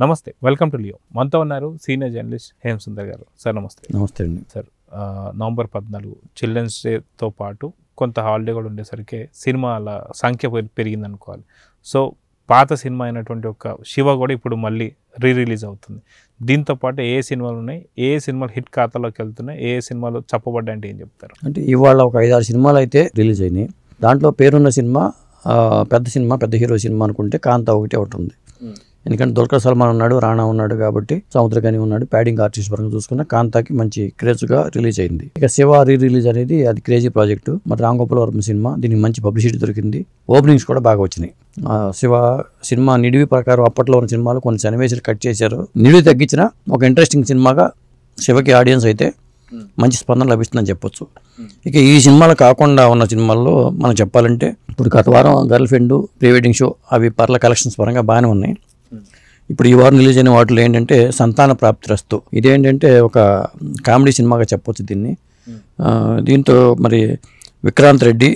నమస్తే, welcome to Leo. మనతో ఉన్నారు సీనియర్ జర్నలిస్ట్ హేమ సుందర్ గారు. సార్ నమస్తే. నమస్తే అండి. సార్, నవంబర్ 14 చిల్డ్రన్స్ డేతో పాటు కొంత హాలిడే కూడా ఉండేసరికి సినిమాల సంఖ్య పెరిగింది అనుకోవాలి. సో పాత సినిమా అయినటువంటి ఒక శివ కూడా ఇప్పుడు మళ్ళీ రిలీజ్ అవుతుంది. దీంతో పాటు ఏ సినిమాలు ఉన్నాయి, ఏ సినిమాలు హిట్ ఖాతాలోకి వెళ్తున్నాయి, ఏ సినిమాలు చెప్పబడ్డాయి అంటే ఏం చెప్తారు? అంటే ఇవాళ ఒక 5-6 సినిమాలు అయితే రిలీజ్ అయినాయి. దాంట్లో పేరున్న సినిమా పెద్ద హీరో సినిమా అనుకుంటే కాంతా ఒకటి ఉంది. ఎందుకంటే దుల్కర్ సల్మాన్ ఉన్నాడు, రాణా ఉన్నాడు, కాబట్టి సముద్రకని ఉన్నాడు. ప్యాడింగ్ ఆర్టిస్ట్ పరంగా చూసుకున్న కాంతాకి మంచి క్రేజ్గా రిలీజ్ అయింది. ఇక శివ రిలీజ్ అనేది అది క్రేజీ ప్రాజెక్టు. మరి రామ్ గోపాల్ వర్మ సినిమా, దీనికి మంచి పబ్లిసిటీ దొరికింది. ఓపెనింగ్స్ కూడా బాగా వచ్చినాయి. శివ సినిమా నిడివి ప్రకారం అప్పట్లో ఉన్న సినిమాలు కొన్ని సన్నివేశాలు కట్ చేశారు. నిడివి తగ్గించిన ఒక ఇంట్రెస్టింగ్ సినిమాగా శివకి ఆడియన్స్ అయితే మంచి స్పందన లభిస్తుందని చెప్పొచ్చు. ఇక ఈ సినిమాలు కాకుండా ఉన్న సినిమాల్లో మనం చెప్పాలంటే ఇప్పుడు గత వారం girl friend, pre wedding show అవి పర్ల కలెక్షన్స్ పరంగా బాగానే ఉన్నాయి. ఇప్పుడు ఈ వారం రిలీజ్ అయిన వాటిలో ఏంటంటే సంతాన ప్రాప్తిరస్తు, ఇదేంటంటే ఒక కామెడీ సినిమాగా చెప్పొచ్చు దీన్ని. దీంతో మరి విక్రాంత్ రెడ్డి,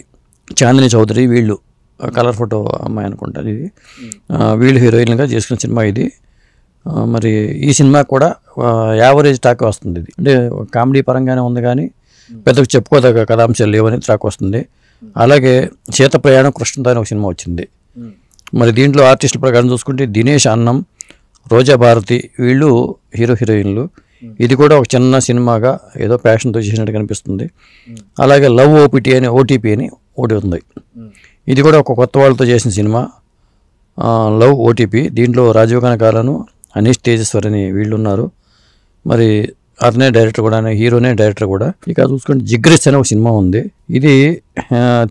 చాందిని చౌదరి వీళ్ళు కలర్ ఫోటో అమ్మాయి అనుకుంటారు ఇది, వీళ్ళు హీరోయిన్గా చేసుకున్న సినిమా ఇది. మరి ఈ సినిమా కూడా యావరేజ్ టాక్ వస్తుంది. ఇది అంటే కామెడీ పరంగానే ఉంది కానీ పెద్దగా చెప్పుకోదగ్గ కథాంశాలు లేవనేది టాక్ వస్తుంది. అలాగే చేత ప్రయాణం కృష్ణతో అని ఒక సినిమా వచ్చింది. మరి దీంట్లో ఆర్టిస్టుల ప్రకారం చూసుకుంటే దినేష్, అన్నం, రోజా భారతి వీళ్ళు హీరోయిన్లు. ఇది కూడా ఒక చిన్న సినిమాగా ఏదో ప్యాషన్తో చేసినట్టు కనిపిస్తుంది. అలాగే లవ్ ఓటీపీ అని ఒకటి ఉంది. ఇది కూడా ఒక కొత్త వాళ్ళతో చేసిన సినిమా, లవ్ ఓటీపీ. దీంట్లో రాజీవ్ కనకాలను, అనీష్ తేజేశ్వర్ అని వీళ్ళు ఉన్నారు. మరి అతనే డైరెక్టర్ కూడా, హీరోనే డైరెక్టర్ కూడా. ఇక చూసుకుంటే జిగ్రెస్ అనే ఒక సినిమా ఉంది. ఇది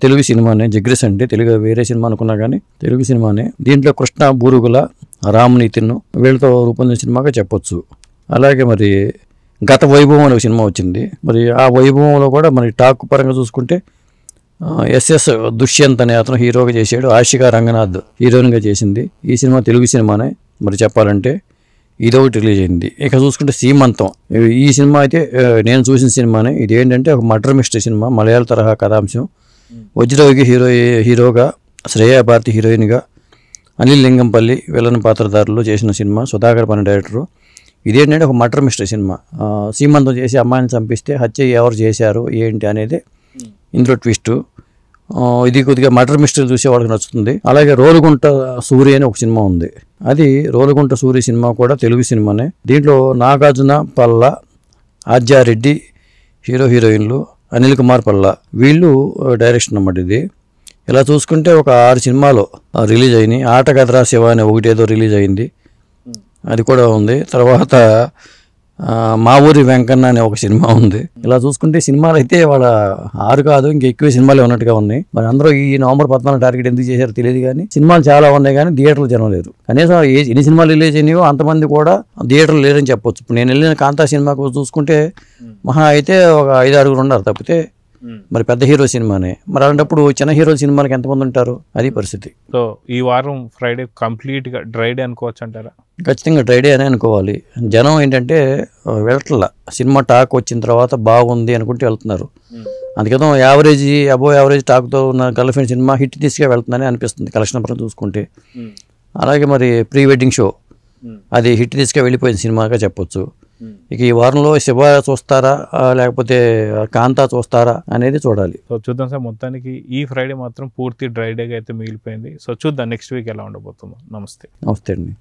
తెలుగు సినిమానే. జిగ్రెస్ అంటే తెలుగు వేరే సినిమా అనుకున్నా కానీ తెలుగు సినిమానే. దీంట్లో కృష్ణ, బూరుగుల, రామ్ నితిన్ వీళ్ళతో రూపొందిన సినిమాగా చెప్పొచ్చు. అలాగే మరి గత వైభవం అనే ఒక సినిమా వచ్చింది. మరి ఆ వైభవంలో కూడా మరి టాక్ పరంగా చూసుకుంటే ఎస్ఎస్ దుష్యంత్ అనే అతను హీరోగా చేశాడు. ఆశికా రంగనాథ్ హీరోయిన్గా చేసింది. ఈ సినిమా తెలుగు సినిమానే మరి చెప్పాలంటే. ఇదొకటి రిలీజ్ అయింది. ఇక చూసుకుంటే సీమంతం, ఈ సినిమా అయితే నేను చూసిన సినిమానే. ఇది ఏంటంటే ఒక మర్డర్ మిస్టరీ సినిమా, మలయాళ తరహా కథాంశం. వజ్రయోగి హీరోగా, శ్రేయా భారతి హీరోయిన్గా, అనిల్ లింగంపల్లి విలన్ పాత్రధారులు చేసిన సినిమా. సుధాకర్ పని డైరెక్టరు. ఇదేంటంటే ఒక మర్డర్ మిస్టరీ సినిమా. సీమంతం చేసి అమ్మాయిని చంపిస్తే హత్య ఎవరు చేశారు ఏంటి అనేది ఇందులో ట్విస్టు. ఇది కొద్దిగా మర్డర్ మిస్టరీ చూసే వాళ్ళకి నచ్చుతుంది. అలాగే రోలుగుంట సూర్య అని ఒక సినిమా ఉంది. అది రోలుగుంట సూర్య సినిమా కూడా తెలుగు సినిమానే. దీంట్లో నాగార్జున, పల్ల, ఆద్యారెడ్డి హీరోయిన్లు, అనిల్ కుమార్ పల్ల వీళ్ళు డైరెక్షన్ అన్నమాట. ఇది ఇలా చూసుకుంటే ఒక 6 సినిమాలు రిలీజ్ అయినాయి. ఆటగదరా శివ అనే ఒకటి ఏదో రిలీజ్ అయింది, అది కూడా ఉంది. తర్వాత మా ఊరి వెంకన్న అనే ఒక సినిమా ఉంది. ఇలా చూసుకుంటే సినిమాలు అయితే వాళ్ళ 6 కాదు ఇంకా ఎక్కువ సినిమాలే ఉన్నట్టుగా ఉన్నాయి. మరి అందరూ ఈ నవంబర్ 14 టార్గెట్ ఎందుకు చేశారో తెలియదు కానీ సినిమాలు చాలా ఉన్నాయి కానీ థియేటర్లు జనం లేరు. కనీసం ఎన్ని సినిమాలు రిలీజ్ అయినాయో అంతమంది కూడా థియేటర్లు లేరని చెప్పొచ్చు. ఇప్పుడు నేను వెళ్ళిన కాంతా సినిమాకు చూసుకుంటే మహా అయితే ఒక 5-6 ఉన్నారు తప్పితే. మరి పెద్ద హీరో సినిమానే. మరి అలాంటప్పుడు చిన్న హీరో సినిమాలకు ఎంతమంది ఉంటారు, అది పరిస్థితి. సో ఈ వారం ఫ్రైడే కంప్లీట్గా డ్రై డే అనుకోవచ్చు అంటారా? ఖచ్చితంగా డ్రై డే అని అనుకోవాలి. జనం ఏంటంటే వెళ్ళట్ల, సినిమా టాక్ వచ్చిన తర్వాత బాగుంది అనుకుంటే వెళ్తున్నారు. అందుకేదో అబోవ్ యావరేజ్ టాక్తో ఉన్న గర్ల్ ఫ్రెండ్ సినిమా హిట్ తీసుకే వెళ్తుందని అనిపిస్తుంది కలెక్షన్ పరంగా చూసుకుంటే. అలాగే మరి ప్రీ వెడ్డింగ్ షో అది హిట్ తీసుకే వెళ్ళిపోయిన సినిమాగా చెప్పొచ్చు. ఇక ఈ వారంలో శివ చూస్తారా లేకపోతే కాంతా చూస్తారా అనేది చూడాలి. సో చూద్దాం సార్. మొత్తానికి ఈ ఫ్రైడే మాత్రం పూర్తి డ్రై డేగా అయితే మిగిలిపోయింది. సో చూద్దాం నెక్స్ట్ వీక్ ఎలా ఉండబోతుందో. నమస్తే. నమస్తే అండి.